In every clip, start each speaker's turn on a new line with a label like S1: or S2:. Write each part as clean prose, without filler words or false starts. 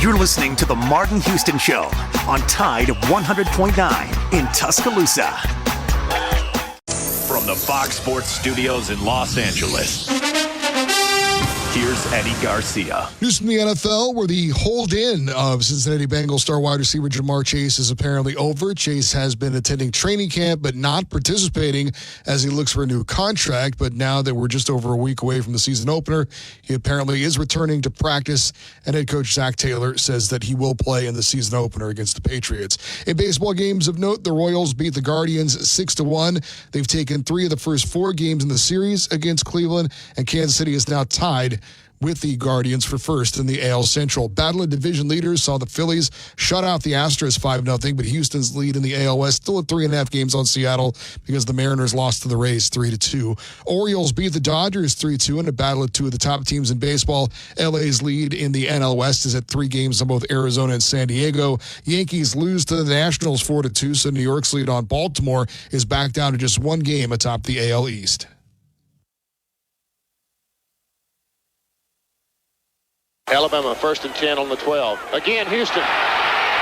S1: You're listening to The Martin Houston Show on Tide 100.9 in Tuscaloosa. From the Fox Sports Studios in Los Angeles, here's Eddie Garcia.
S2: News from the NFL, where the hold-in of Cincinnati Bengals star wide receiver Ja'Marr Chase is apparently over. Chase has been attending training camp but not participating as he looks for a new contract. But now that we're just over a week away from the season opener, he apparently is returning to practice, and head coach Zach Taylor says that he will play in the season opener against the Patriots. In baseball games of note, the Royals beat the Guardians 6-1. They've taken 3 of the first 4 games in the series against Cleveland, and Kansas City is now tied with the Guardians for first in the AL Central. Battle of division leaders saw the Phillies shut out the Astros 5-0, but Houston's lead in the AL West still at 3.5 games on Seattle because the Mariners lost to the Rays 3-2. Orioles beat the Dodgers 3-2 in a battle of 2 of the top teams in baseball. LA's lead in the NL West is at 3 games on both Arizona and San Diego. Yankees lose to the Nationals 4-2, so New York's lead on Baltimore is back down to just 1 game atop the AL East.
S3: Alabama 1st and 10 on the 12. Again, Houston.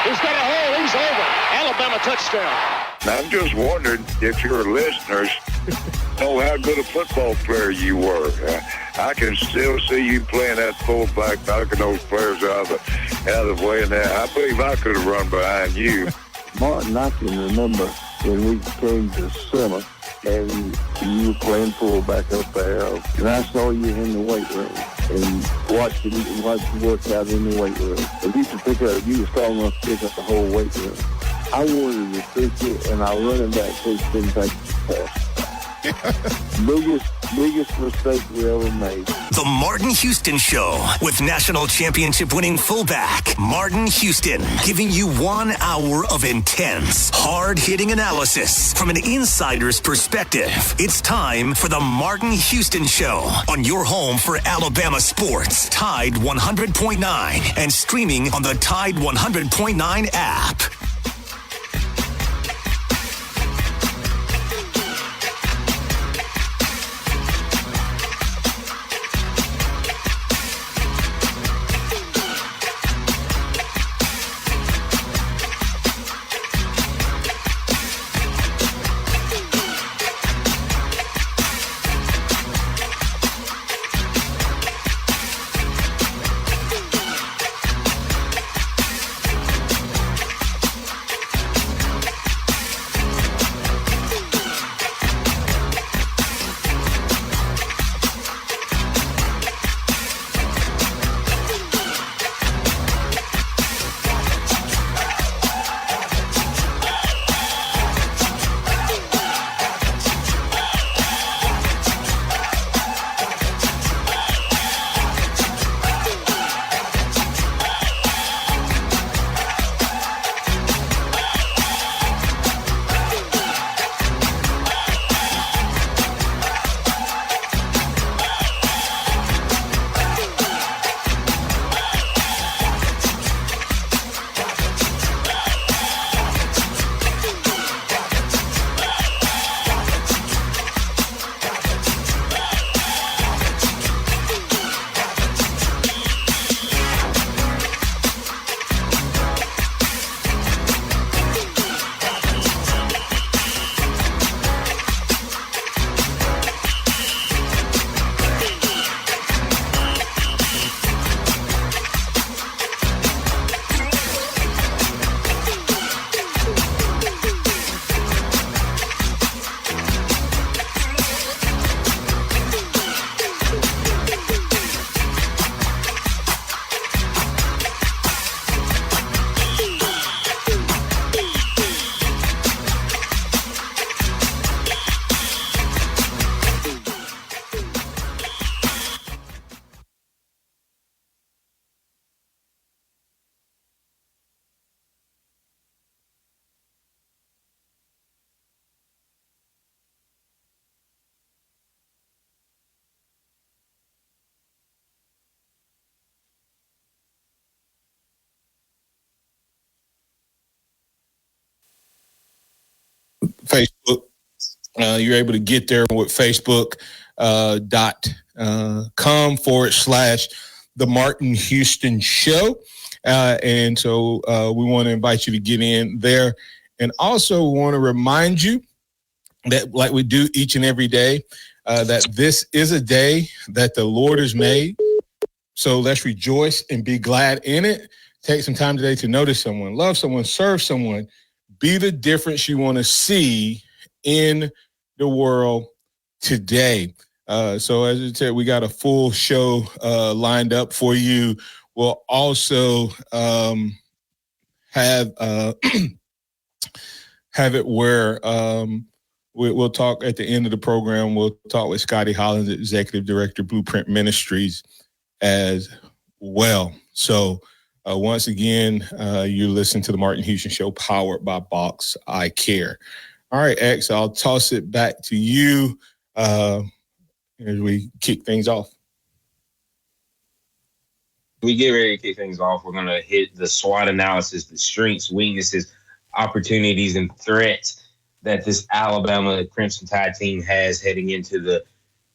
S3: He's got a hole. He's over. Alabama touchdown.
S4: I'm just wondering if your listeners know how good a football player you were. I can still see you playing that fullback, knocking those players out of the way. And I believe I could have run behind you.
S5: Martin, I can remember when we came to summer and you were playing fullback up there, and I saw you in the weight room and watched you work out in the weight room. And you were strong enough to pick up the whole weight room. I wanted to pick you, and our running back coach didn't take the pass. biggest mistake we ever made.
S1: The Martin Houston Show with national championship winning fullback Martin Houston, giving you 1 hour of intense, hard-hitting analysis from an insider's perspective. It's time for the Martin Houston Show on your home for Alabama sports, Tide 100.9, and streaming on the Tide 100.9 app.
S6: Facebook. You're able to get there with Facebook.com /The Martin Houston Show. And so we want to invite you to get in there. And also want to remind you that, like we do each and every day, that this is a day that the Lord has made. So let's rejoice and be glad in it. Take some time today to notice someone, love someone, serve someone, be the difference you want to see in the world today. So as I said, we got a full show lined up for you. We'll also have it where we'll talk at the end of the program. We'll talk with Scotty Hollins, Executive Director, Blueprint Ministries, as well. So once again, you listen to the Martin Houston Show, powered by Box Eye Care. All right, X, I'll toss it back to you as we kick things off.
S7: We get ready to kick things off. We're going to hit the SWOT analysis, the strengths, weaknesses, opportunities, and threats that this Alabama Crimson Tide team has heading into the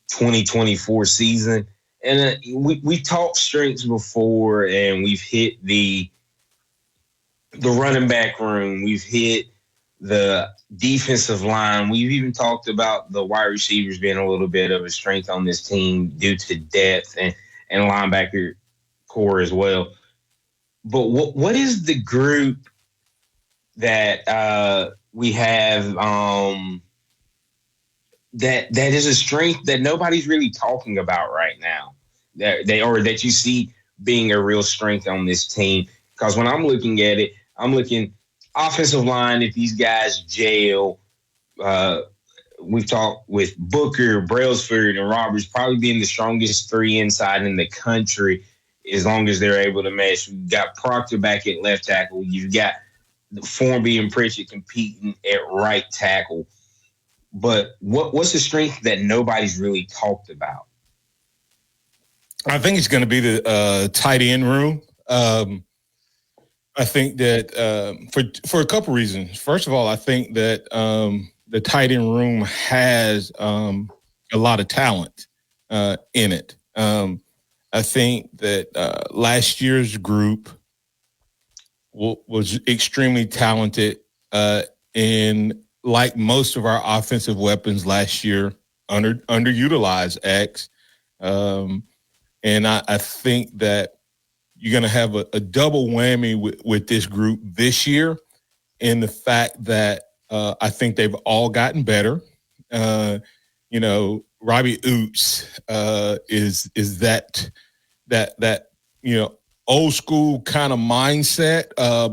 S7: 2024 season. And we talked strengths before, and we've hit the running back room. We've hit the defensive line. We've even talked about the wide receivers being a little bit of a strength on this team due to depth and linebacker core as well. But what is the group that we have that is a strength that nobody's really talking about right now, that you see being a real strength on this team? Because when I'm looking at it, I'm looking offensive line. If these guys gel, we've talked with Booker, Brailsford, and Roberts probably being the strongest three inside in the country as long as they're able to mesh. We've got Proctor back at left tackle. You've got Formby and Pritchett competing at right tackle. But what's the strength that nobody's really talked about?
S6: I think it's going to be the tight end room. I think that for a couple reasons. First of all, I think that the tight end room has a lot of talent in it. I think that last year's group was extremely talented, and like most of our offensive weapons last year, underutilized X. And I think that you're going to have a double whammy with this group this year, in the fact that I think they've all gotten better. Robbie Oots is that old school kind of mindset,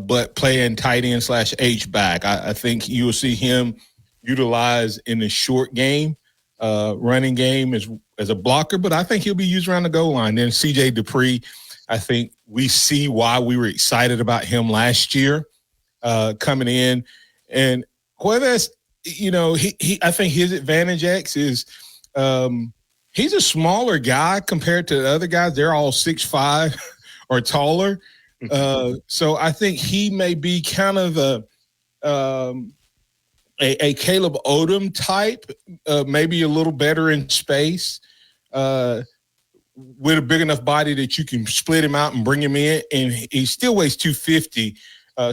S6: but playing tight end / H back. I think you will see him utilized in the short game, running game as a blocker, but I think he'll be used around the goal line. Then CJ Dupree, I think we see why we were excited about him last year coming in. And Cuevas, I think his advantage, X, is he's a smaller guy compared to the other guys. They're all 6'5" or taller. So I think he may be kind of a Caleb Odom type, maybe a little better in space, with a big enough body that you can split him out and bring him in. And he still weighs 250.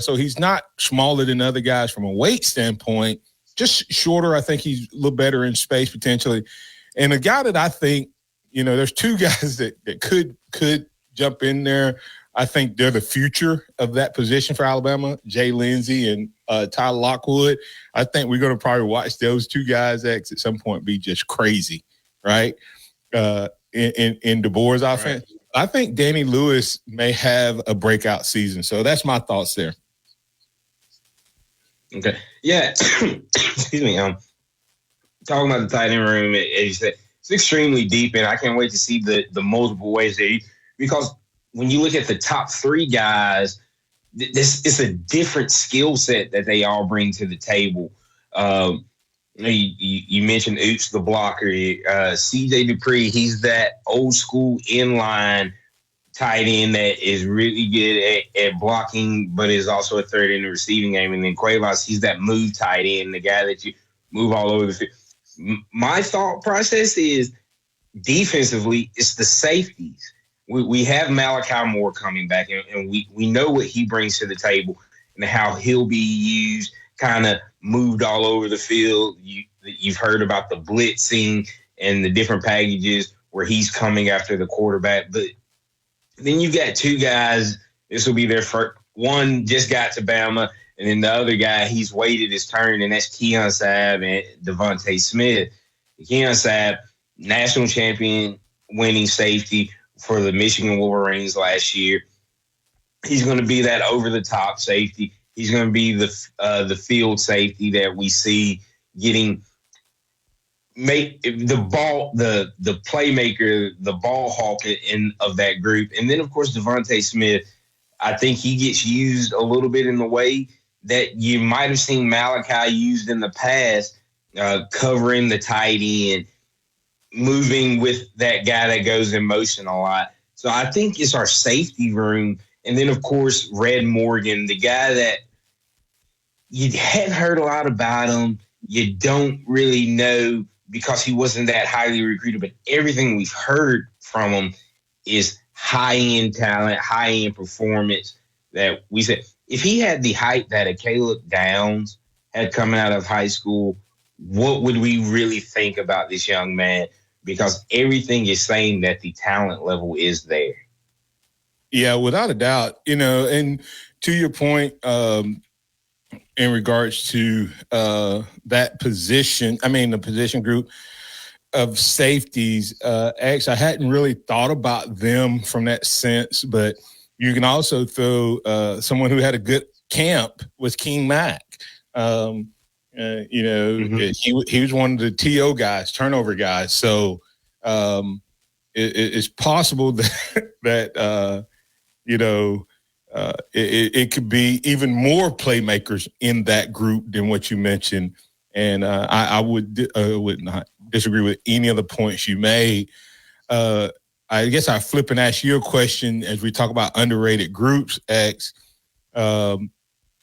S6: So he's not smaller than other guys from a weight standpoint, just shorter. I think he's a little better in space potentially. And a guy that I think, there's two guys that could jump in there. I think they're the future of that position for Alabama, Jay Lindsey and Tyler Lockwood. I think we're going to probably watch those two guys at some point be just crazy, right? In DeBoer's offense. Right. I think Danny Lewis may have a breakout season. So that's my thoughts there.
S7: Okay. Yeah. Excuse me. Talking about the tight end room, as you said, it's extremely deep, and I can't wait to see the multiple ways that because when you look at the top three guys, it's a different skill set that they all bring to the table. You mentioned Oops, the blocker, CJ Dupree. He's that old school inline tight end that is really good at blocking, but is also a third in the receiving game. And then Cuevas, he's that move tight end, the guy that you move all over the field. My thought process is defensively, it's the safeties. we have Malachi Moore coming back, and we know what he brings to the table and how he'll be used, kind of moved all over the field. You've heard about the blitzing and the different packages where he's coming after the quarterback. But then you've got two guys. This will be their first. One just got to Bama, and then the other guy, he's waited his turn, and that's Keon Sabb and Devontae Smith. Keon Sabb, national champion winning safety for the Michigan Wolverines last year. He's going to be that over-the-top safety. He's going to be the field safety that we see getting the ball, the playmaker, the ball hawk of that group. And then, of course, Devontae Smith, I think he gets used a little bit in the way that you might have seen Malachi used in the past, covering the tight end, moving with that guy that goes in motion a lot. So I think it's our safety room. And then, of course, Red Morgan, the guy that you hadn't heard a lot about him. You don't really know because he wasn't that highly recruited. But everything we've heard from him is high-end talent, high-end performance that we said. If he had the height that a Caleb Downs had coming out of high school, what would we really think about this young man? Because everything is saying that the talent level is there.
S6: Yeah, without a doubt, and to your point, in regards to that position, the position group of safeties, actually, I hadn't really thought about them from that sense, but you can also throw someone who had a good camp was King Mack. He was one of the TO guys, turnover guys. So it's possible that it could be even more playmakers in that group than what you mentioned. And I would not disagree with any of the points you made. I guess I'll flip and ask you a question as we talk about underrated groups, X. And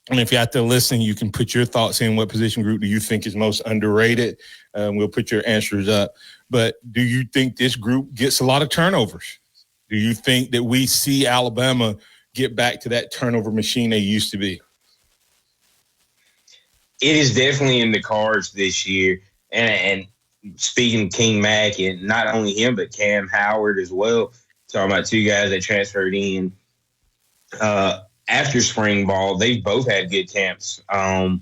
S6: if you're out there listening, you can put your thoughts in. What position group do you think is most underrated? We'll put your answers up. But do you think this group gets a lot of turnovers? Do you think that we see Alabama get back to that turnover machine they used to be?
S7: It is definitely in the cards this year. And speaking of King Mack, and not only him, but Cam Howard as well, talking about two guys that transferred in after spring ball. They've both had good camps. So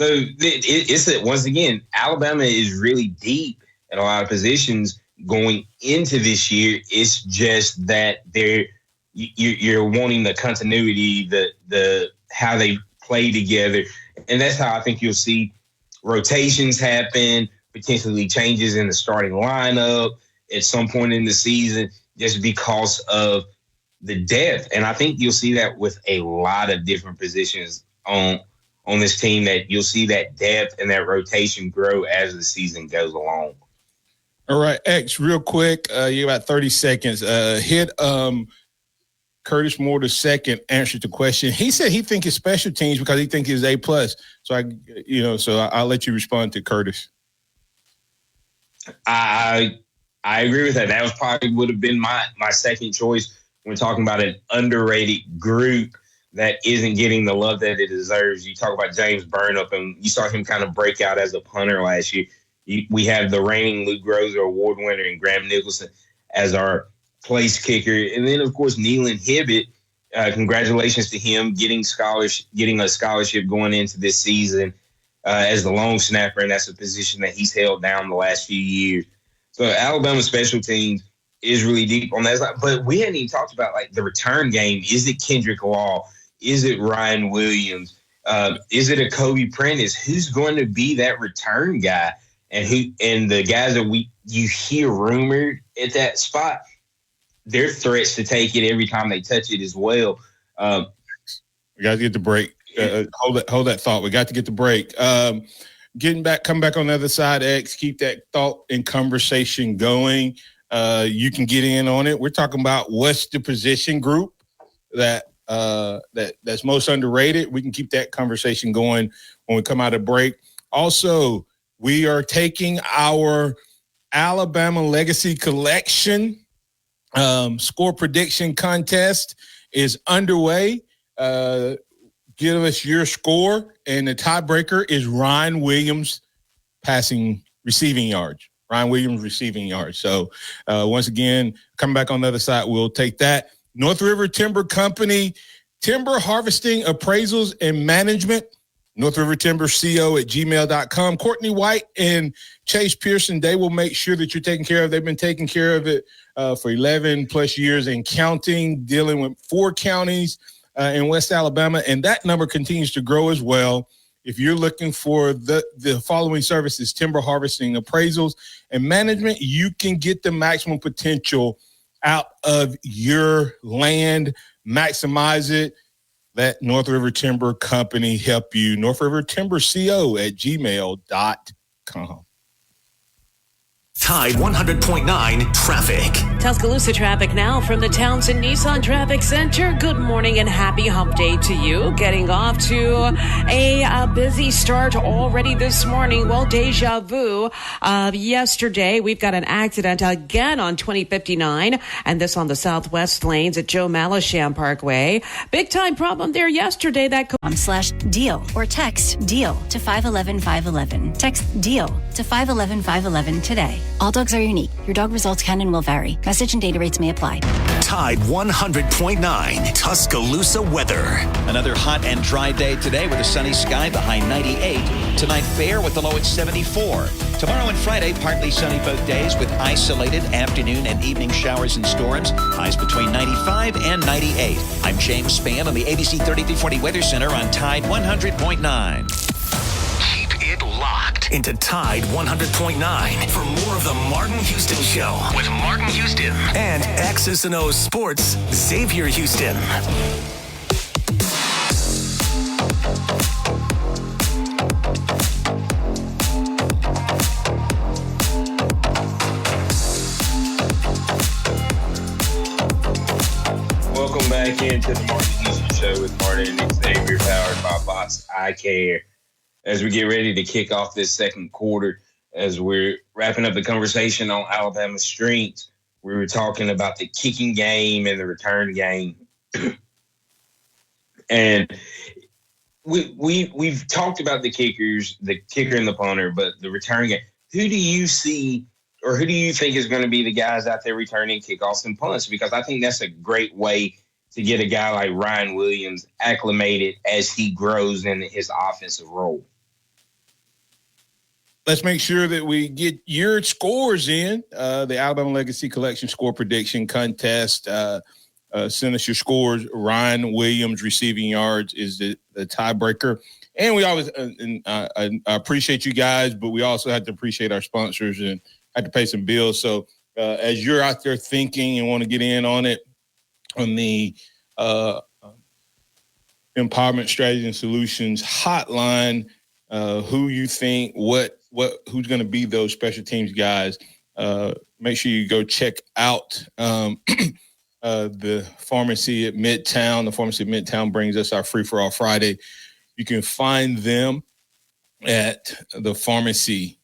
S7: it's that, once again, Alabama is really deep at a lot of positions going into this year. It's just that you're wanting the continuity, the how they play together. And that's how I think you'll see rotations happen, potentially changes in the starting lineup at some point in the season, just because of the depth. And I think you'll see that with a lot of different positions on this team, that you'll see that depth and that rotation grow as the season goes along.
S6: All right, X, real quick, you got 30 seconds. Hit Curtis Moore the second answered the question. He said he thinks it's special teams because he thinks it's A+. So I'll let you respond to Curtis.
S7: I agree with that. That was probably would have been my second choice when we're talking about an underrated group that isn't getting the love that it deserves. You talk about James Burnap, and you saw him kind of break out as a punter last year. We have the reigning Luke Grozer Award winner and Graham Nicholson as our place kicker. And then, of course, Nealon Hibbett. Congratulations to him getting a scholarship going into this season as the long snapper, and that's a position that he's held down the last few years. So Alabama special teams is really deep on that side. But we hadn't even talked about, like, the return game. Is it Kendrick Law? Is it Ryan Williams? Is it a Kobe Prentice? Who's going to be that return guy? And the guys that you hear rumored at that spot, they're threats to take it every time they touch it as well.
S6: We got to get the break. Hold that thought. We got to get the break. Come back on the other side, X. Keep that thought and conversation going. You can get in on it. We're talking about what's the position group that's most underrated. We can keep that conversation going when we come out of break. Also, we are taking our Alabama Legacy Collection Score prediction contest is underway. Give us your score, and the tiebreaker is Ryan Williams receiving yards. Ryan Williams receiving yards. So once again, coming back on the other side, we'll take that. North River Timber Company, timber harvesting appraisals and management. North River Timber CO at gmail.com. Courtney White and Chase Pearson, they will make sure that you're taken care of. They've been taking care of it for 11 plus years and counting, dealing with 4 counties in West Alabama. And that number continues to grow as well. If you're looking for the following services, timber harvesting, appraisals, and management, you can get the maximum potential out of your land, maximize it. Let North River Timber Company help you. North River Timber CO at gmail.com.
S1: Tide 100.9 traffic.
S8: Tuscaloosa traffic now from the Townsend Nissan Traffic Center. Good morning and happy hump day to you. Getting off to a busy start already this morning. Well, deja vu of yesterday. We've got an accident again on 2059, and this on the southwest lanes at Joe Malisham Parkway. Big time problem there yesterday.
S9: /deal or text deal to 511-511. Text deal to 511-511 today. All dogs are unique. Your dog results can and will vary. Message and data rates may apply.
S1: Tide 100.9 Tuscaloosa weather.
S10: Another hot and dry day today with a sunny sky, the high 98. Tonight fair with the low at 74. Tomorrow and Friday, partly sunny both days with isolated afternoon and evening showers and storms. Highs between 95 and 98. I'm James Spann on the ABC 3340 Weather Center on Tide 100.9.
S1: It locked into Tide 100.9 for more of the Martin Houston Show with Martin Houston and X's and O's Sports Xavier Houston.
S7: Welcome back into the Martin Houston Show with Martin and Xavier, powered by Boss Eye Care. As we get ready to kick off this second quarter, as we're wrapping up the conversation on Alabama's strengths, we were talking about the kicking game and the return game. And we've talked about the kickers, the kicker and the punter, but the return game, who do you see or who do you think is going to be the guys out there returning kickoffs and punts? Because I think that's a great way to get a guy like Ryan Williams acclimated as he grows in his offensive role.
S6: Let's make sure that we get your scores in. The Alabama Legacy Collection Score Prediction Contest. Send us your scores. Ryan Williams receiving yards is the tiebreaker. And we always I appreciate you guys, but we also have to appreciate our sponsors and have to pay some bills. So as you're out there thinking and want to get in on it, on the Empowerment Strategy and Solutions hotline, who you think, who's going to be those special teams guys. Make sure you go check out the pharmacy at Midtown. The pharmacy at Midtown brings us our Free for All Friday. You can find them at the pharmacy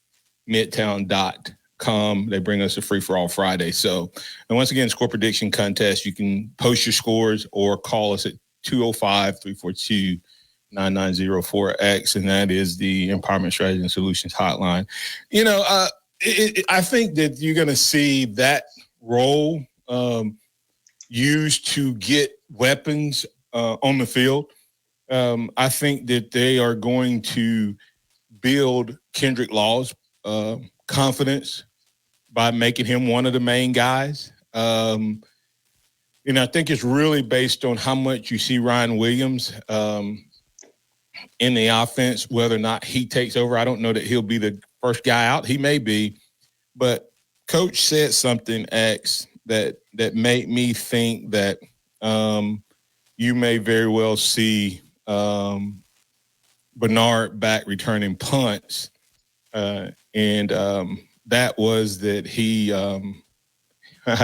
S6: midtown.com. They bring us a Free for All Friday. So, and once again, score prediction contest. You can post your scores or call us at 205-342-9904X, and that is the Empowerment Strategy and Solutions hotline. You know, I think that you're going to see that role used to get weapons on the field. I think that they are going to build Kendrick Law's confidence by making him one of the main guys. And I think it's really based on how much you see Ryan Williams in the offense, whether or not he takes over. I don't know that he'll be the first guy out. He may be, but Coach said something, X, that made me think that you may very well see Bernard back returning punts. And that was that he, how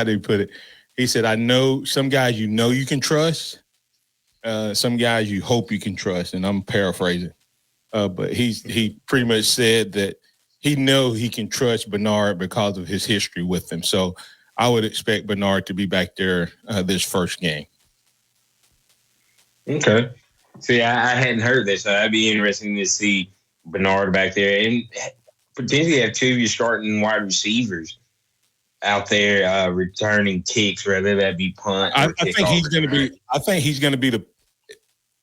S6: do you put it? He said, I know some guys you can trust, some guys you hope you can trust. And I'm paraphrasing. But he pretty much said that he know he can trust Bernard because of his history with him. So I would expect Bernard to be back there this first game.
S7: Okay. See, I hadn't heard this, so that'd be interesting to see Bernard back there and potentially have two of your starting wide receivers out there returning kicks, whether that be punt.
S6: I think he's going to be. I think he's going to be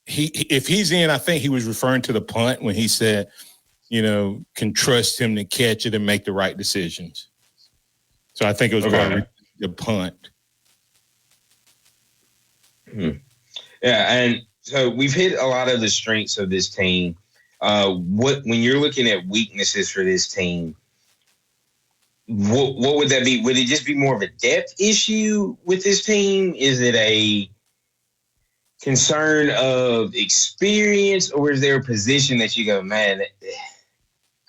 S6: if he's in. I think he was referring to the punt when he said, can trust him to catch it and make the right decisions. So I think it was about the punt.
S7: Yeah, and so we've hit a lot of the strengths of this team. When you're looking at weaknesses for this team, what would that be? Would it just be more of a depth issue with this team? Is it a concern of experience, or is there a position that you go, man,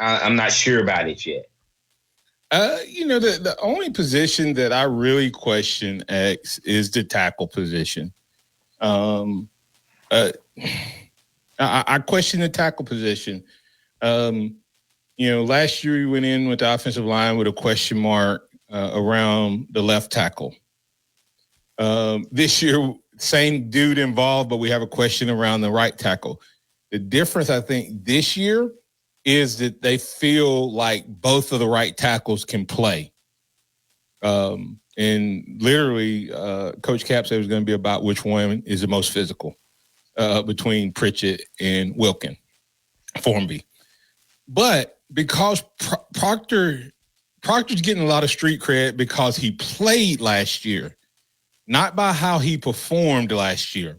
S7: I'm not sure about it yet?
S6: The only position that I really question, X, is the tackle position. I question the tackle position. Last year we went in with the offensive line with a question mark around the left tackle. This year, same dude involved, but we have a question around the right tackle. The difference, I think, this year is that they feel like both of the right tackles can play. And literally, Coach Cap said it was going to be about which one is the most physical between Pritchett and Formby. But because Proctor's getting a lot of street cred because he played last year, not by how he performed last year.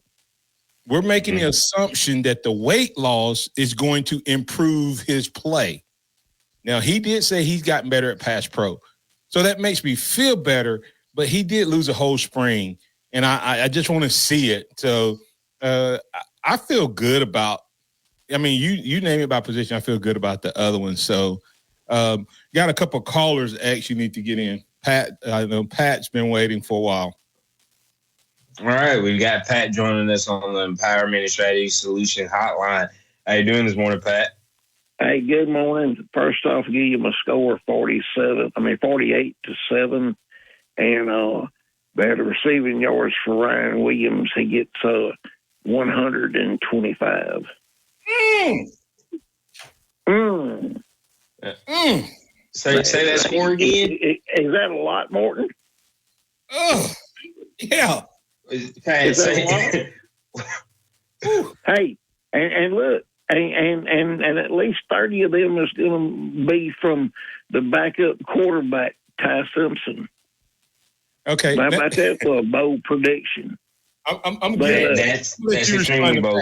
S6: We're making the assumption that the weight loss is going to improve his play. Now, he did say he's gotten better at pass pro. So that makes me feel better, but he did lose a whole spring, and I just want to see it. So I feel good about – I mean, you name it by position, I feel good about the other one. So got a couple of callers actually need to get in. Pat, I know Pat's been waiting for a while.
S7: All right, we've got Pat joining us on the Empowerment and Strategy Solution Hotline. How you doing this morning, Pat?
S5: Hey, good morning. First off, I'll give you my score 48-7. And the receiving yards for Ryan Williams, he gets 125.
S7: Say that score again.
S5: Is that a lot, Morton?
S6: Oh, yeah.
S7: Pat,
S5: is that a lot? Hey, and look, and at least 30 of them is going to be from the backup quarterback, Ty Simpson.
S6: Okay.
S5: How about that for a bold prediction?
S6: I'm good.
S7: That's extremely bold.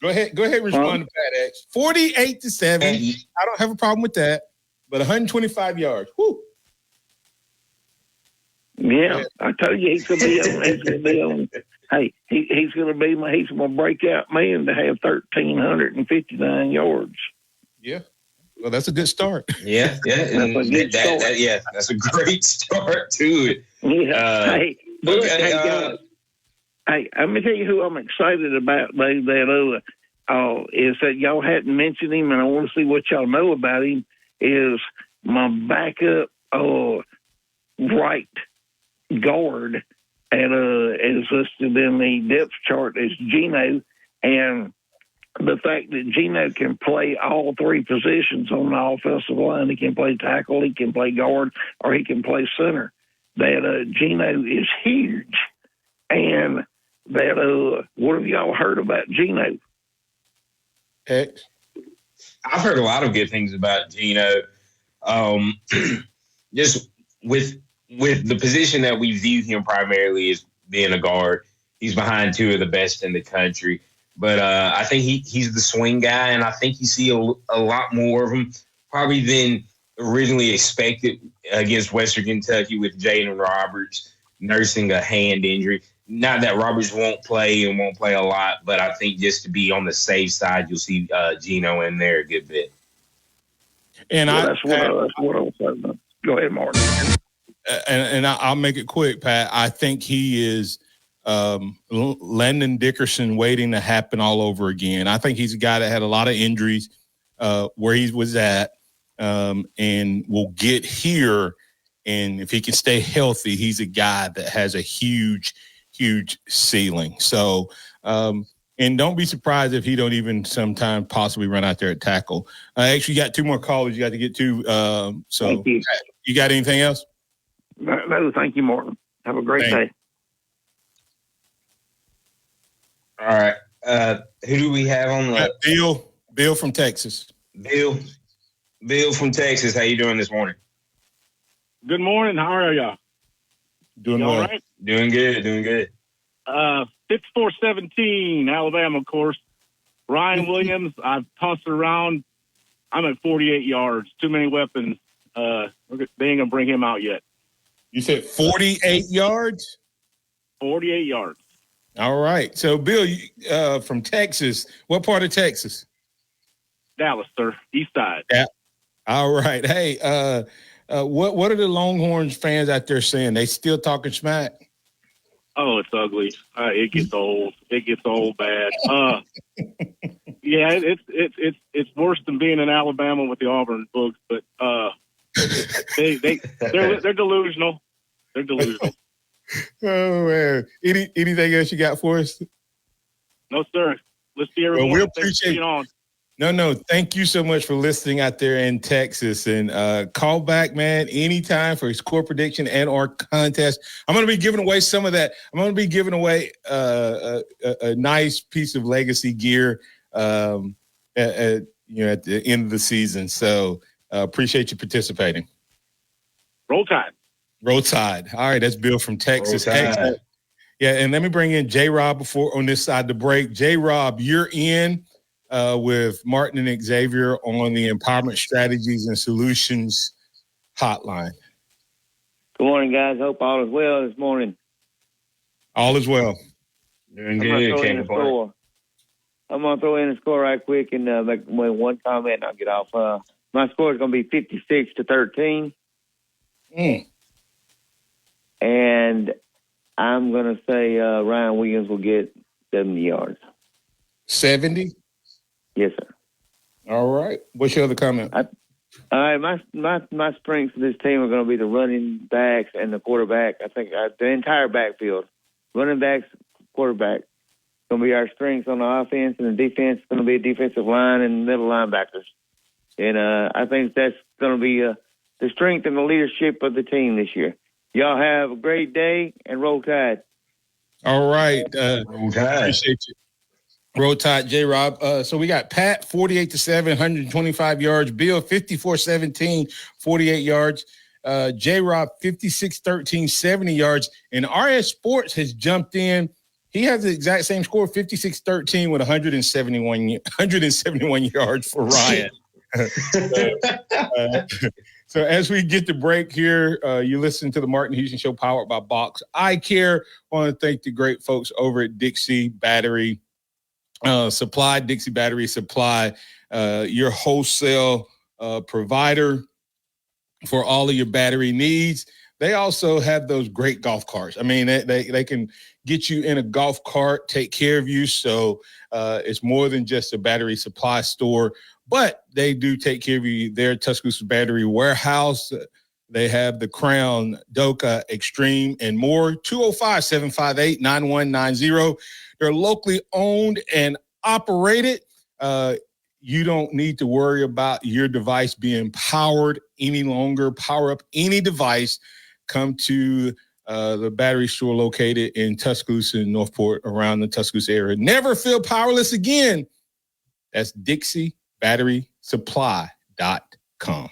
S6: Go ahead and respond to Pat X. 48-7. I don't have a problem with that, but 125 yards. Whew.
S5: Yeah, I told you he's going to be on. Hey, he's going to be he's my breakout man to have 1,359 yards.
S6: Yeah, well, that's a good start.
S7: Yeah, that's a good start. That's a great start to it.
S5: Yeah. Hey, let me tell you who I'm excited about, Dave. Is that y'all hadn't mentioned him, and I want to see what y'all know about him. Is my backup right guard and is listed in the depth chart as Gino, and the fact that Gino can play all three positions on the offensive line. He can play tackle, he can play guard, or he can play center. That Gino is huge. And that what have y'all heard about Gino?
S6: X?
S7: I've heard a lot of good things about Gino. Just with the position that we view him primarily as being a guard, he's behind two of the best in the country. But I think he's the swing guy, and I think you see a lot more of him probably than originally expected against Western Kentucky with Jaden Roberts nursing a hand injury. Not that Roberts won't play and won't play a lot, but I think just to be on the safe side, you'll see Gino in there a good bit.
S6: And
S5: that's what I was saying. Go ahead, Martin.
S6: And I'll make it quick, Pat. I think he is Landon Dickerson waiting to happen all over again. I think he's a guy that had a lot of injuries where he was at and will get here And if he can stay healthy, he's a guy that has a huge ceiling. So, and don't be surprised if he don't even sometime possibly run out there at tackle. Actually, you got 2 more callers you got to get to. So
S11: thank you.
S6: You got anything else?
S11: No, thank you, Martin. Have a great day.
S7: All right. Who do we have on the
S6: Bill from Texas.
S7: Bill from Texas. How you doing this morning?
S12: Good morning. How are y'all?
S6: Doing well.
S12: All right?
S7: Doing good.
S12: 54-17, Alabama, of course. Ryan Williams, I've tossed it around. I'm at 48 yards. Too many weapons. They ain't going to bring him out yet.
S6: You said 48 yards?
S12: 48 yards.
S6: All right. So, Bill, from Texas, what part of Texas?
S12: Dallas, sir. East side.
S6: Yeah. All right. Hey, what are the Longhorns fans out there saying? They still talking smack?
S12: Oh, it's ugly. It gets old. It gets old bad. Yeah, it's worse than being in Alabama with the Auburn books, but they're delusional. They're delusional.
S6: Oh man! Anything else you got for us?
S12: No, sir. Let's see everyone.
S6: Well, we appreciate it. On. No. Thank you so much for listening out there in Texas, and call back, man, anytime for a score prediction and or contest. I'm going to be giving away some of that. I'm going to be giving away a nice piece of legacy gear, at the end of the season. So appreciate you participating.
S12: Roll Tide.
S6: Roll Tide. All right, that's Bill from Texas. Yeah, and let me bring in J-Rob before on this side to break. J-Rob, you're in with Martin and Xavier on the Empowerment Strategies and Solutions Hotline.
S13: Good morning, guys. Hope all is well this morning.
S6: All is well.
S7: Doing good.
S13: I'm going to throw in a score right quick and make one comment and I'll get off. My score is going to be 56-13. And I'm going to say Ryan Williams will get 70 yards.
S6: 70?
S13: Yes, sir.
S6: All right. What's your other comment?
S13: All right. My strengths of this team are going to be the running backs and the quarterback. I think the entire backfield, running backs, quarterback, going to be our strengths on the offense, and the defense is going to be a defensive line and middle linebackers. And I think that's going to be the strength and the leadership of the team this year. Y'all have a great day and roll Tide.
S6: All right.
S7: Roll Tide.
S6: Appreciate you. Roll Tide, J-Rob. So we got Pat, 48-7, 125 yards. Bill, 54-17, 48 yards. J-Rob, 56-13, 70 yards. And RS Sports has jumped in. He has the exact same score, 56-13 with 171 yards for Ryan. So as we get to break here, you listen to the Martin Houston Show powered by Box Eye Care. I want to thank the great folks over at Dixie Battery Supply, Dixie Battery Supply, your wholesale provider for all of your battery needs. They also have those great golf carts. I mean, they can get you in a golf cart, take care of you. So it's more than just a battery supply store, but they do take care of you. Their Tuscaloosa Battery Warehouse. They have the Crown, Doka, Extreme, and more. 205-758-9190. They're locally owned and operated. You don't need to worry about your device being powered any longer. Power up any device. Come to the battery store located in Tuscaloosa and Northport, around the Tuscaloosa area. Never feel powerless again. That's DixieBatterySupply.com.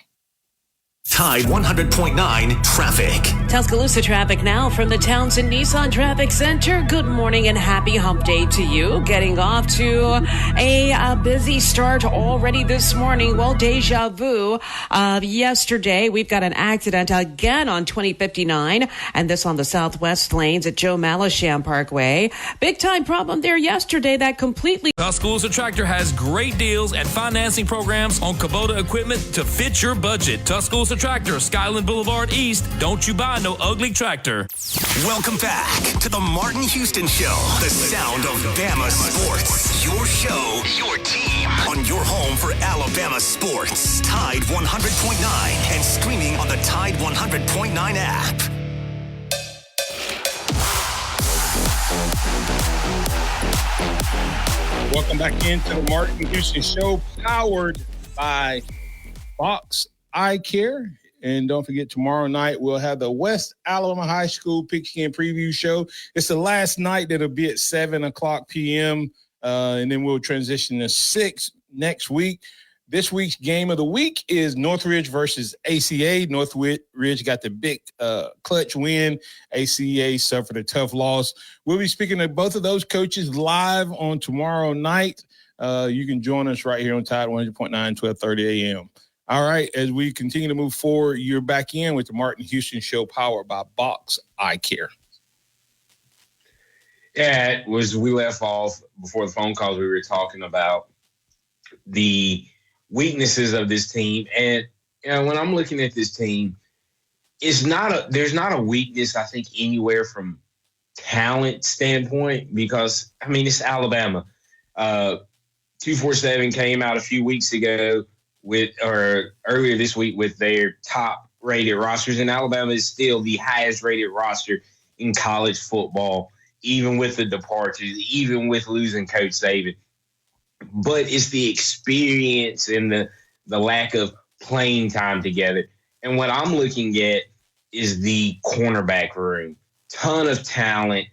S1: Tide 100.9 traffic.
S8: Tuscaloosa traffic now from the Townsend Nissan Traffic Center. Good morning and happy hump day to you. Getting off to a busy start already this morning. Well, deja vu of yesterday. We've got an accident again on 2059 and this on the southwest lanes at Joe Malisham Parkway. Big time problem there yesterday that completely.
S14: Tuscaloosa Tractor has great deals and financing programs on Kubota equipment to fit your budget. Tuscaloosa Tractor, Skyland Boulevard East. Don't you buy no ugly tractor.
S1: Welcome back to the Martin Houston Show, the sound of Bama sports. Your show, your team, on your home for Alabama sports. Tide 100.9 and streaming on the Tide 100.9 app.
S6: Welcome back into the Martin Houston Show, powered by Box Eye Care. And don't forget, tomorrow night we'll have the West Alabama High School Pigskin Preview Show. It's the last night that'll be at 7:00 p.m. And then we'll transition to 6 next week. This week's game of the week is Northridge versus ACA. Northridge got the big clutch win. ACA suffered a tough loss. We'll be speaking to both of those coaches live on tomorrow night. You can join us right here on Tide 100.9, 12:30 a.m. All right, as we continue to move forward, you're back in with the Martin Houston Show, powered by Box Eye Care.
S7: Yeah, we left off before the phone calls. We were talking about the weaknesses of this team, and when I'm looking at this team, there's not a weakness, I think, anywhere from talent standpoint, because it's Alabama. 247 came out a few weeks ago earlier this week with their top rated rosters, and Alabama is still the highest rated roster in college football, even with the departures, even with losing Coach Saban. But it's the experience and the lack of playing time together. And what I'm looking at is the cornerback room. Ton of talent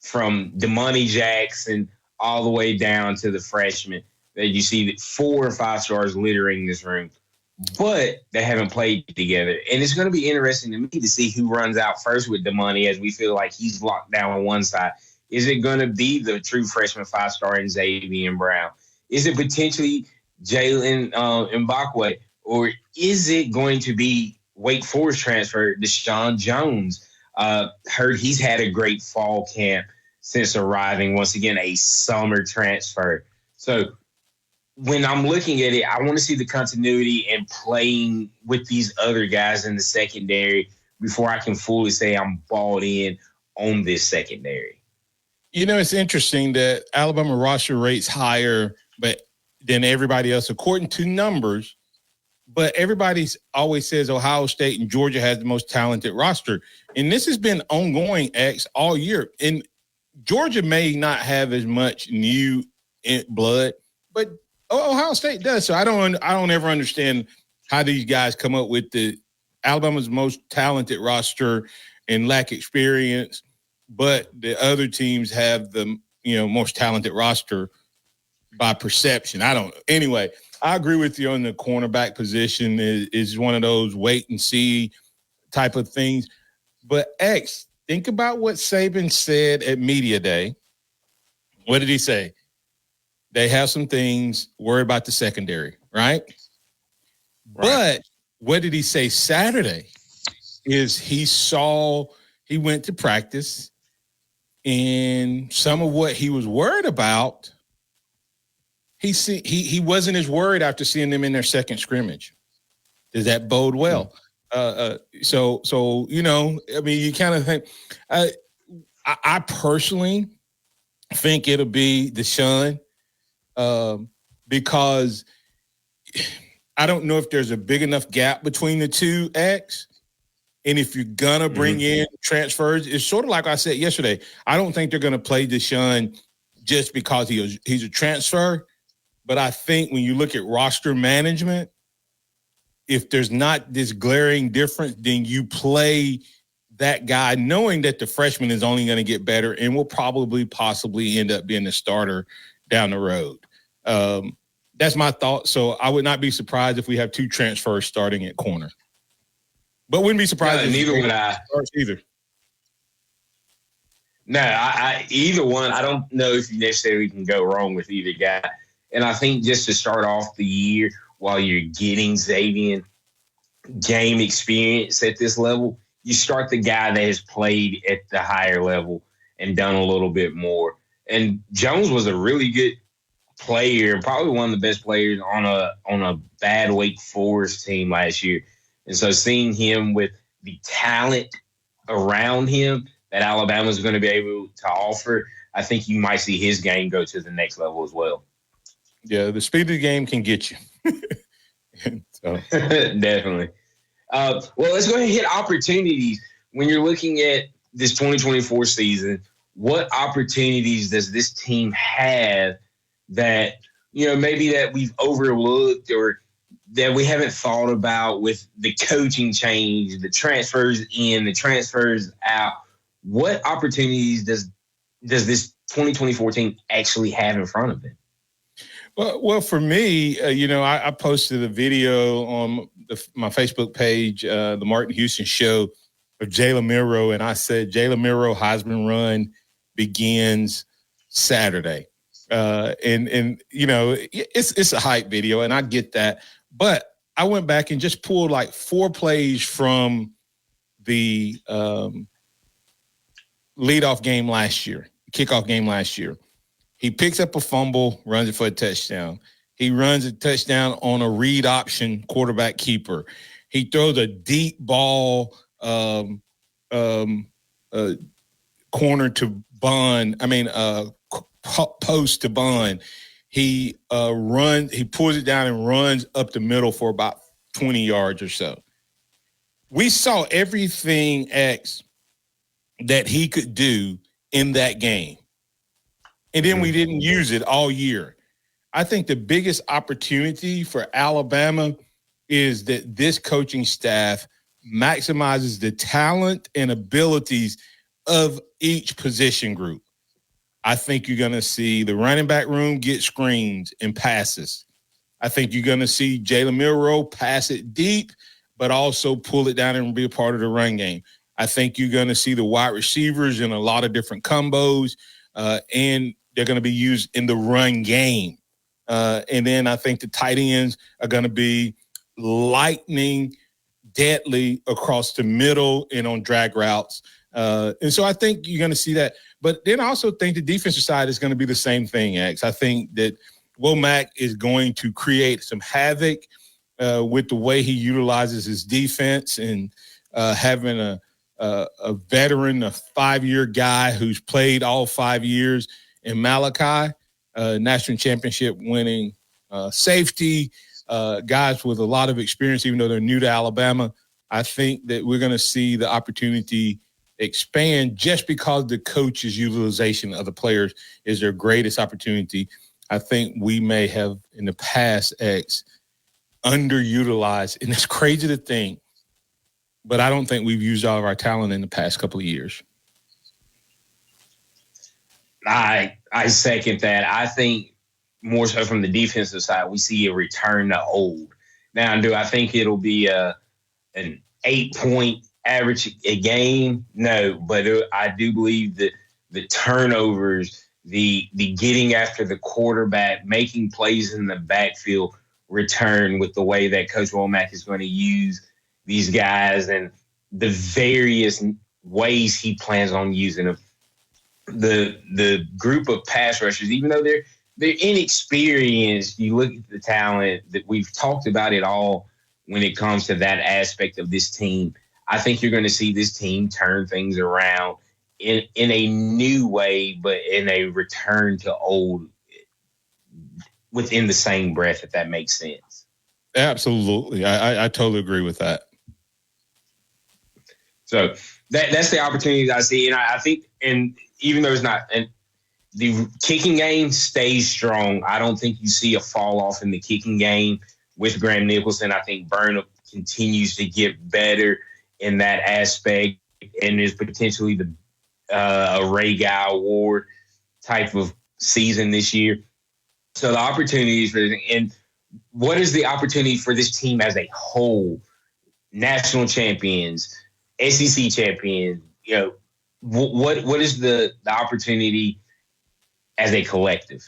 S7: from Damani Jackson all the way down to the freshmen that you see 4 or 5 stars littering this room. But they haven't played together. And it's going to be interesting to me to see who runs out first with Damani, as we feel like he's locked down on one side. Is it going to be the true freshman 5-star in Xavier Brown? Is it potentially Jalen Mbakwe? Or is it going to be Wake Forest transfer Deshaun Jones? Heard he's had a great fall camp since arriving. Once again, a summer transfer. So when I'm looking at it, I want to see the continuity and playing with these other guys in the secondary before I can fully say I'm balled in on this secondary.
S6: It's interesting that Alabama roster rates higher than everybody else, according to numbers. But everybody always says Ohio State and Georgia has the most talented roster. And this has been ongoing, all year. And Georgia may not have as much new blood, but Ohio State does. So I don't ever understand how these guys come up with the Alabama's most talented roster and lack experience, but the other teams have the most talented roster by perception. Anyway, I agree with you on the cornerback position is one of those wait and see type of things. But think about what Saban said at Media Day. What did he say? They have some things, worry about the secondary, right? But what did he say Saturday is he went to practice, and some of what he was worried about, he wasn't as worried after seeing them in their second scrimmage. Does that bode well? So you kind of think I personally think it'll be Deshaun, because I don't know if there's a big enough gap between the two X. And if you're going to bring in transfers, it's sort of like I said yesterday. I don't think they're going to play Deshaun just because he's a transfer. But I think when you look at roster management, if there's not this glaring difference, then you play that guy knowing that the freshman is only going to get better and will possibly end up being the starter down the road. That's my thought. So I would not be surprised if we have 2 transfers starting at corner. But wouldn't be surprised if
S7: neither would I.
S6: Either.
S7: No, either one. I don't know if you necessarily can go wrong with either guy. And I think just to start off the year while you're getting Xavier game experience at this level, you start the guy that has played at the higher level and done a little bit more. And Jones was a really good player, probably one of the best players on a bad Wake Forest team last year. And so seeing him with the talent around him that Alabama is going to be able to offer, I think you might see his game go to the next level as well.
S6: the speed of the game can get you. So.
S7: Definitely. Well, let's go ahead and hit opportunities. When you're looking at this 2024 season, what opportunities does this team have that, maybe that we've overlooked or that we haven't thought about with the coaching change, the transfers in, the transfers out? What opportunities does this 2024 team actually have in front of it?
S6: Well, for me, I posted a video on my Facebook page, the Martin Houston Show, of Jalen Milroe, and I said Jalen Milroe Heisman run begins Saturday, and it's a hype video, and I get that, but I went back and just pulled like 4 plays from the leadoff game last year, kickoff game last year. He picks up a fumble, runs it for a touchdown. He runs a touchdown on a read option quarterback keeper. He throws a deep ball corner to Bond. Post to Bond. He pulls it down and runs up the middle for about 20 yards or so. We saw everything X that he could do in that game. And then we didn't use it all year. I think the biggest opportunity for Alabama is that this coaching staff maximizes the talent and abilities of each position group. I think you're going to see the running back room get screens and passes. I think you're going to see Jalen Milroe pass it deep, but also pull it down and be a part of the run game. I think you're going to see the wide receivers in a lot of different combos, and they're going to be used in the run game. And then I think the tight ends are going to be lightning deadly across the middle and on drag routes. And so I think you're going to see that. But then I also think the defensive side is going to be the same thing, X. I think that Will Mack is going to create some havoc with the way he utilizes his defense and having a veteran, a 5-year guy who's played all 5 years in Malachi, national championship winning safety, guys with a lot of experience, even though they're new to Alabama. I think that we're going to see the opportunity expand just because the coach's utilization of the players is their greatest opportunity. I think we may have in the past, X, underutilized, and it's crazy to think, but I don't think we've used all of our talent in the past couple of years.
S7: I second that. I think more so from the defensive side, we see a return to old. Now, do I think it'll be an 8-point average a game? No, but I do believe that the turnovers, the getting after the quarterback, making plays in the backfield return with the way that Coach Womack is going to use these guys and the various ways he plans on using them. The group of pass rushers, even though they're inexperienced, you look at the talent that we've talked about it all when it comes to that aspect of this team. I think you're going to see this team turn things around in a new way, but in a return to old within the same breath, if that makes sense.
S6: Absolutely. I totally agree with that.
S7: So that's the opportunity that I see. And I think, and even though it's not, and the kicking game stays strong. I don't think you see a fall off in the kicking game with Graham Nicholson. I think Burnham continues to get better in that aspect and is potentially a Ray Guy Award type of season this year. So the opportunities and what is the opportunity for this team as a whole? National champions, SEC champions, what is the opportunity as a collective?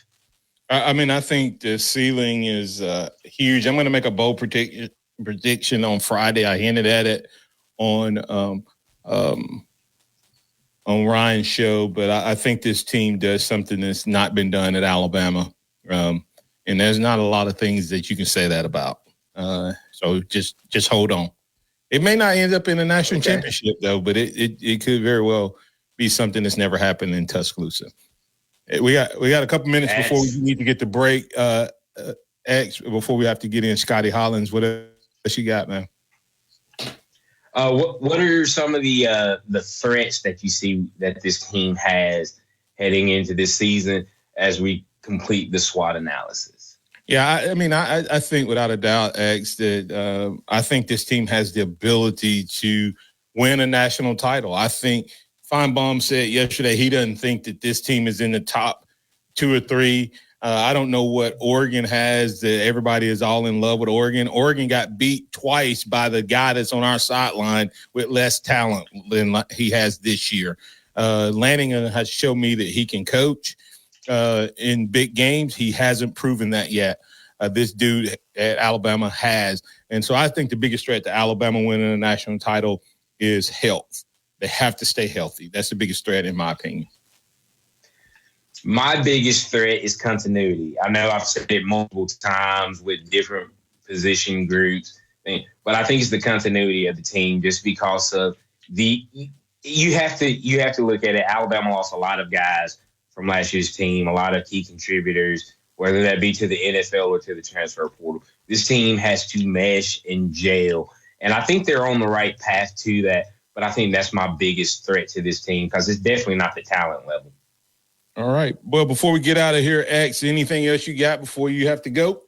S6: I think the ceiling is huge. I'm going to make a bold prediction on Friday. I hinted at it on Ryan's show, but I think this team does something that's not been done at Alabama. And there's not a lot of things that you can say that about. So just hold on. It may not end up in a national championship, though, but it could very well be something that's never happened in Tuscaloosa. We got a couple minutes before we need to get the break. X, before we have to get in Scotty Hollins, what else you got, man?
S7: What are some of the threats that you see that this team has heading into this season as we complete the SWOT analysis?
S6: Yeah, I think without a doubt, X, that I think this team has the ability to win a national title. I think Feinbaum said yesterday he doesn't think that this team is in the top 2 or 3. I don't know what Oregon has that everybody is all in love with Oregon. Oregon got beat twice by the guy that's on our sideline with less talent than he has this year. Lanningham has shown me that he can coach in big games. He hasn't proven that yet. This dude at Alabama has. And so I think the biggest threat to Alabama winning a national title is health. They have to stay healthy. That's the biggest threat, in my opinion.
S7: My biggest threat is continuity. I know I've said it multiple times with different position groups, but I think it's the continuity of the team just because of you have to look at it. Alabama lost a lot of guys from last year's team, a lot of key contributors, whether that be to the NFL or to the transfer portal. This team has to mesh and gel, and I think they're on the right path to that, but I think that's my biggest threat to this team because it's definitely not the talent level.
S6: All right. Well, before we get out of here, X, anything else you got before you have to go?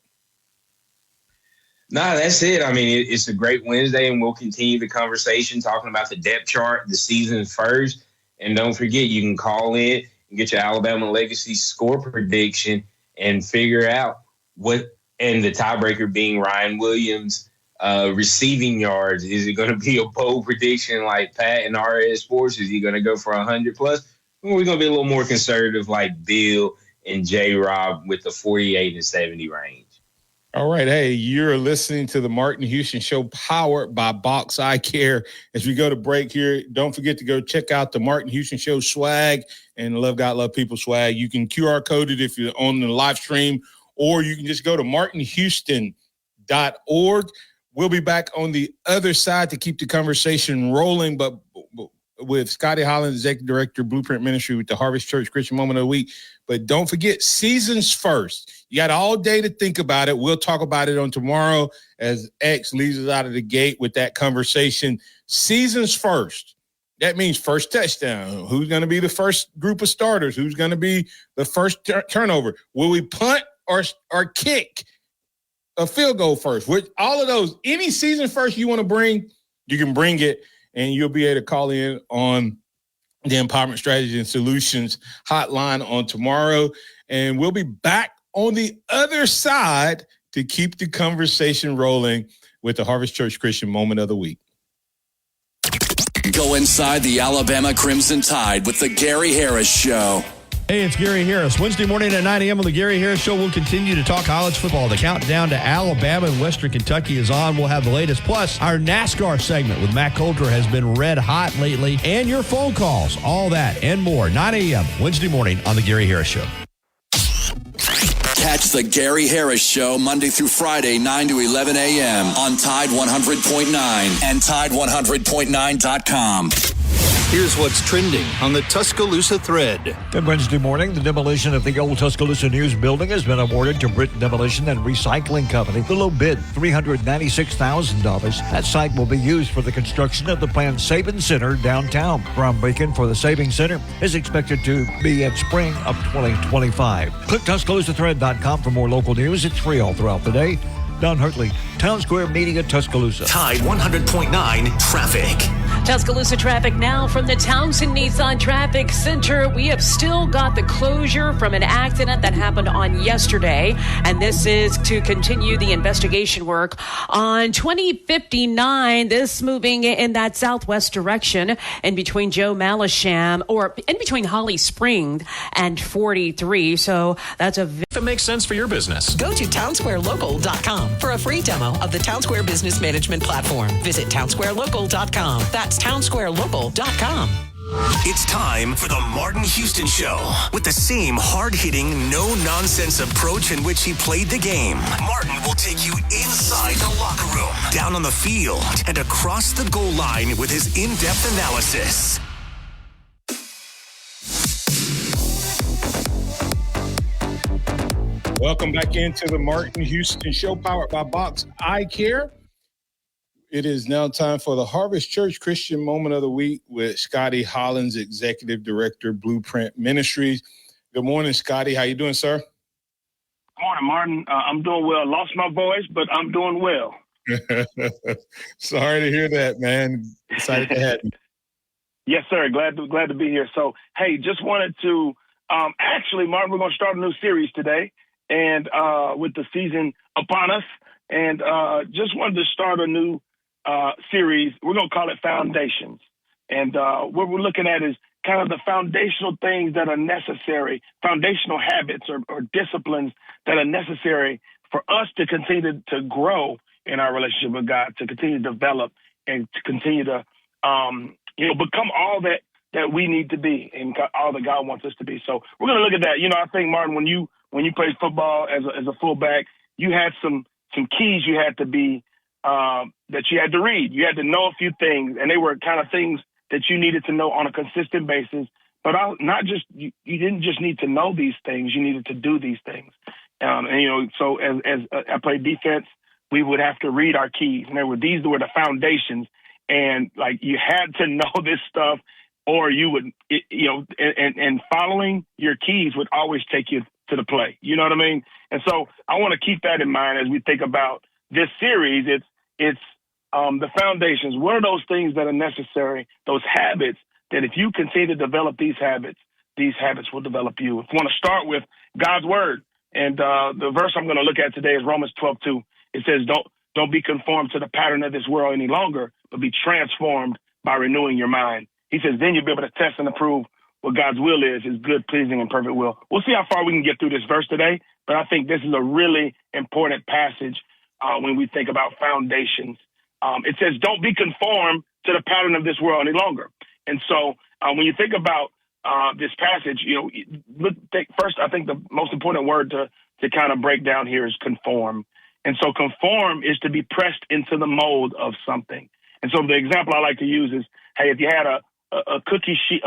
S7: No, that's it. I mean, it's a great Wednesday, and we'll continue the conversation talking about the depth chart, the season first. And don't forget, you can call in and get your Alabama Legacy score prediction and figure out what, and the tiebreaker being Ryan Williams' receiving yards. Is it going to be a bold prediction like Pat and RS Sports? Is he going to go for 100+? We're going to be a little more conservative like Bill and J-Rob with the 48 and 70 range.
S6: All right. Hey, you're listening to the Martin Houston Show powered by Box Eye Care. As we go to break here, don't forget to go check out the Martin Houston Show swag and Love God, Love People swag. You can QR code it if you're on the live stream, or you can just go to martinhouston.org. We'll be back on the other side to keep the conversation rolling, but with Scotty Hollins, Executive Director, Blueprint Ministry with the Harvest Church Christian Moment of the Week. But don't forget, seasons first. You got all day to think about it. We'll talk about it on tomorrow as X leads us out of the gate with that conversation. Seasons first. That means first touchdown. Who's going to be the first group of starters? Who's going to be the first turnover? Will we punt or kick a field goal first? With all of those, any season first you want to bring, you can bring it. And you'll be able to call in on the Empowerment Strategy and Solutions hotline on tomorrow. And we'll be back on the other side to keep the conversation rolling with the Harvest Church Christian Moment of the Week.
S15: Go inside the Alabama Crimson Tide with the Gary Harris Show.
S16: Hey, it's Gary Harris. Wednesday morning at 9 a.m. on the Gary Harris Show, we'll continue to talk college football. The countdown to Alabama and Western Kentucky is on. We'll have the latest. Plus, our NASCAR segment with Matt Coulter has been red hot lately. And your phone calls, all that and more. 9 a.m. Wednesday morning on the Gary Harris Show.
S15: Catch the Gary Harris Show Monday through Friday, 9 to 11 a.m. on Tide 100.9 and Tide100.9.com.
S17: Here's what's trending on the Tuscaloosa thread.
S16: Good Wednesday morning. The demolition of the old Tuscaloosa News building has been awarded to Britain Demolition and Recycling Company. The low bid, $396,000. That site will be used for the construction of the planned Sabin Center downtown. Groundbreaking for the Sabin Center is expected to be in spring of 2025. Click TuscaloosaThread.com for more local news. It's free all throughout the day. Don Hurtley, Town Square Media, Tuscaloosa.
S1: Tide 100.9 traffic.
S8: Tuscaloosa traffic now from the Townsend Nissan Traffic Center. We have still got the closure from an accident that happened on yesterday, and this is to continue the investigation work on 2059. This moving in that southwest direction in between Joe Malisham, or in between Holly Springs and 43. So that's a...
S14: That makes sense for your business.
S18: Go to townsquarelocal.com for a free demo of the Townsquare Business Management Platform. Visit townsquarelocal.com. That's townsquarelocal.com.
S1: It's time for the Martin Houston Show. With the same hard-hitting, no-nonsense approach in which he played the game, Martin will take you inside the locker room, down on the field, and across the goal line with his in-depth analysis.
S6: Welcome back into the Martin Houston Show, powered by Box Eye Care. It is now time for the Harvest Church Christian Moment of the Week with Scotty Hollins, Executive Director, Blueprint Ministries. Good morning, Scotty. How you doing, sir?
S19: Good morning, Martin. I'm doing well. Lost my voice, but I'm doing well.
S6: Sorry to hear that, man. Excited to have you.
S19: Yes, sir. Glad to be here. So, hey, just wanted to actually, Martin, we're going to start a new series today, and with the season upon us, and just wanted to start a new series. We're going to call it Foundations, and what we're looking at is kind of the foundational things that are necessary, foundational habits or disciplines that are necessary for us to continue to grow in our relationship with God, to continue to develop and to continue to become all that we need to be and all that God wants us to be. So we're going to look at that. I think, Martin, when you played football as a fullback, you had some keys you had to be that you had to read. You had to know a few things, and they were kind of things that you needed to know on a consistent basis. But you didn't just need to know these things; you needed to do these things. So as I played defense, we would have to read our keys, and these were the foundations. And like you had to know this stuff, or you would, and following your keys would always take you to the play. You know what I mean? And so I want to keep that in mind as we think about this series. It's the foundations. What are those things that are necessary? Those habits that if you continue to develop these habits will develop you. If you want to start with God's word, and the verse I'm going to look at today is Romans 12:2. It says, Don't be conformed to the pattern of this world any longer, but be transformed by renewing your mind. He says, then you'll be able to test and approve what God's will is, his good, pleasing, and perfect will. We'll see how far we can get through this verse today, but I think this is a really important passage when we think about foundations. It says, don't be conformed to the pattern of this world any longer. And so when you think about this passage, first, I think the most important word to kind of break down here is conform. And so conform is to be pressed into the mold of something. And so the example I like to use is, hey, if you had a cookie sheet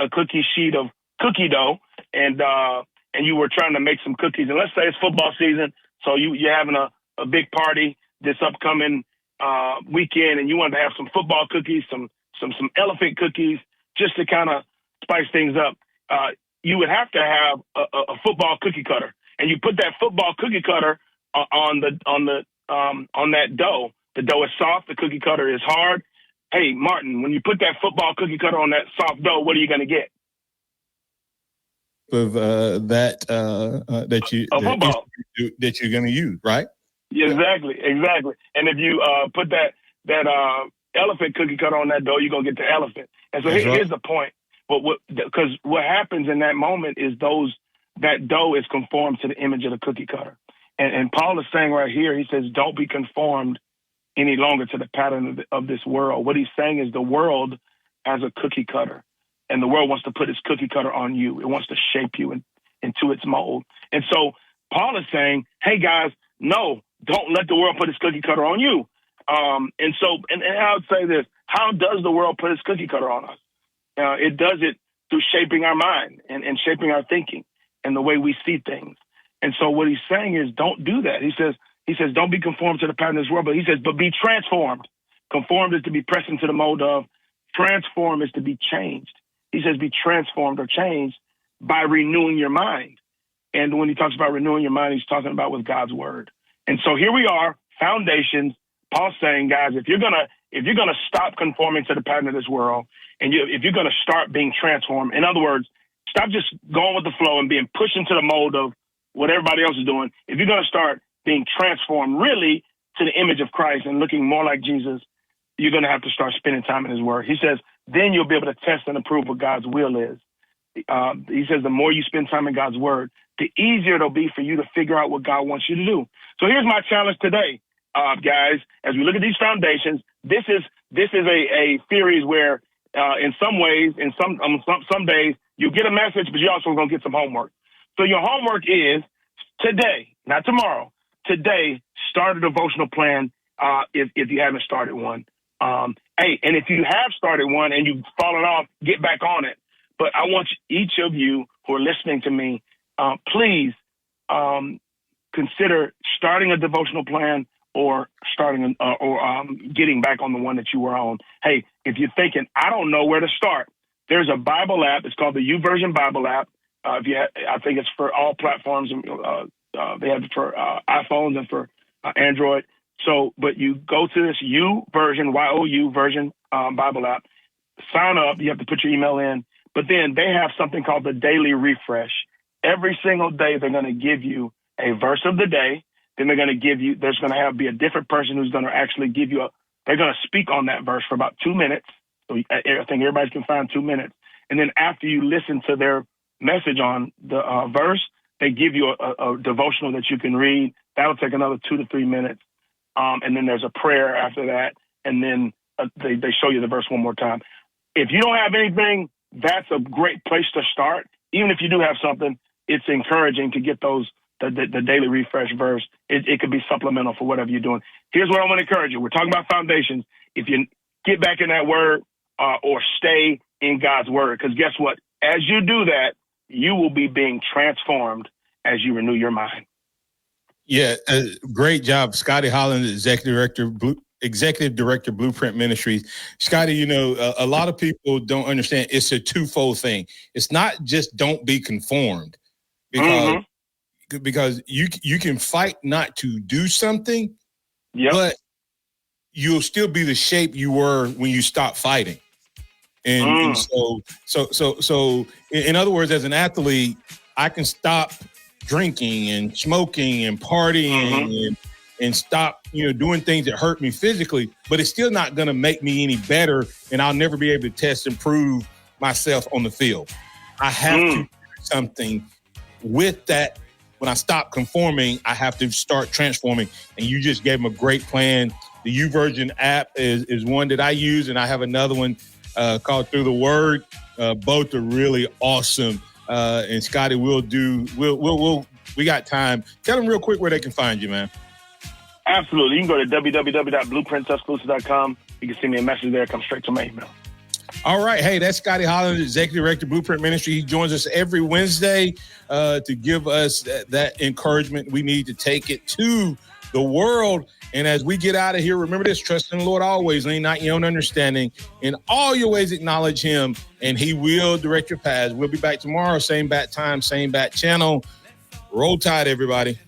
S19: of cookie dough, and you were trying to make some cookies, and let's say it's football season, so you're having a big party this upcoming weekend, and you wanted to have some football cookies, some elephant cookies, just to kind of spice things up. You would have to have a football cookie cutter, and you put that football cookie cutter on that dough. The dough is soft. The cookie cutter is hard. Hey, Martin, when you put that football cookie cutter on that soft dough, what are you going to get?
S6: Of that you're going to use, right?
S19: Exactly. And if you put that elephant cookie cutter on that dough, you're going to get the elephant. And so here's the point. Because what happens in that moment is that dough is conformed to the image of the cookie cutter. And Paul is saying right here, he says, don't be conformed any longer to the pattern of this world. What he's saying is the world has a cookie cutter, and the world wants to put its cookie cutter on you. It wants to shape you into its mold. And so Paul is saying, hey, guys, no, don't let the world put its cookie cutter on you. And I would say this, how does the world put its cookie cutter on us? It does it through shaping our mind and shaping our thinking and the way we see things. And so what he's saying is don't do that. He says, don't be conformed to the pattern of this world, but he says, but be transformed. Conformed is to be pressed into the mold of. Transform is to be changed. He says, be transformed or changed by renewing your mind. And when he talks about renewing your mind, he's talking about with God's word. And so here we are, foundations. Paul's saying, guys, if you're gonna stop conforming to the pattern of this world, and if you're gonna start being transformed, in other words, stop just going with the flow and being pushed into the mold of what everybody else is doing. If you're gonna start being transformed really to the image of Christ and looking more like Jesus, you're going to have to start spending time in his word. He says, then you'll be able to test and approve what God's will is. He says, the more you spend time in God's word, the easier it'll be for you to figure out what God wants you to do. So here's my challenge today, guys, as we look at these foundations. This is a series where in some ways, in some days, you get a message, but you're also going to get some homework. So your homework is today, not tomorrow. Today, start a devotional plan if you haven't started one. Hey, and if you have started one and you've fallen off, get back on it. But I want each of you who are listening to me, please consider starting a devotional plan or getting back on the one that you were on. Hey, if you're thinking, I don't know where to start, there's a Bible app. It's called the YouVersion Bible app. I think it's for all platforms. They have it for iPhones and for Android. So, but you go to this YouVersion, Y-O-U version Bible app, sign up. You have to put your email in. But then they have something called the Daily Refresh. Every single day, they're going to give you a verse of the day. Then they're going to give you, there's going to be a different person who's going to actually give you they're going to speak on that verse for about 2 minutes. So I think everybody can find 2 minutes. And then after you listen to their message on the verse, they give you a devotional that you can read. That'll take another 2 to 3 minutes. And then there's a prayer after that. And then they show you the verse one more time. If you don't have anything, that's a great place to start. Even if you do have something, it's encouraging to get the Daily Refresh verse. It could be supplemental for whatever you're doing. Here's what I want to encourage you. We're talking about foundations. If you get back in that word or stay in God's word, because guess what? As you do that, you will be being transformed as you renew your mind.
S6: Yeah, great job, Scotty Holland, Executive Director, Blueprint Ministries. Scotty, a lot of people don't understand it's a twofold thing. It's not just don't be conformed, because you can fight not to do something, but you'll still be the shape you were when you stopped fighting. And so in other words, as an athlete, I can stop drinking and smoking and partying and stop, doing things that hurt me physically, but it's still not going to make me any better. And I'll never be able to test and prove myself on the field. I have to do something with that. When I stop conforming, I have to start transforming. And you just gave them a great plan. The YouVersion app is one that I use, and I have another one called Through the Word. Both are really awesome. And Scotty, we got time. Tell them real quick where they can find you, man.
S19: Absolutely. You can go to www.blueprinttuscaloosa.com. You can send me a message there. Come straight to my email.
S6: All right. Hey, that's Scotty Holland, Executive Director, Blueprint Ministry. He joins us every Wednesday to give us that encouragement we need to take it to the world. And as we get out of here, remember this: trust in the Lord always, lean not your own understanding. In all your ways, acknowledge him, and he will direct your paths. We'll be back tomorrow, same bat time, same bat channel. Roll Tide, everybody.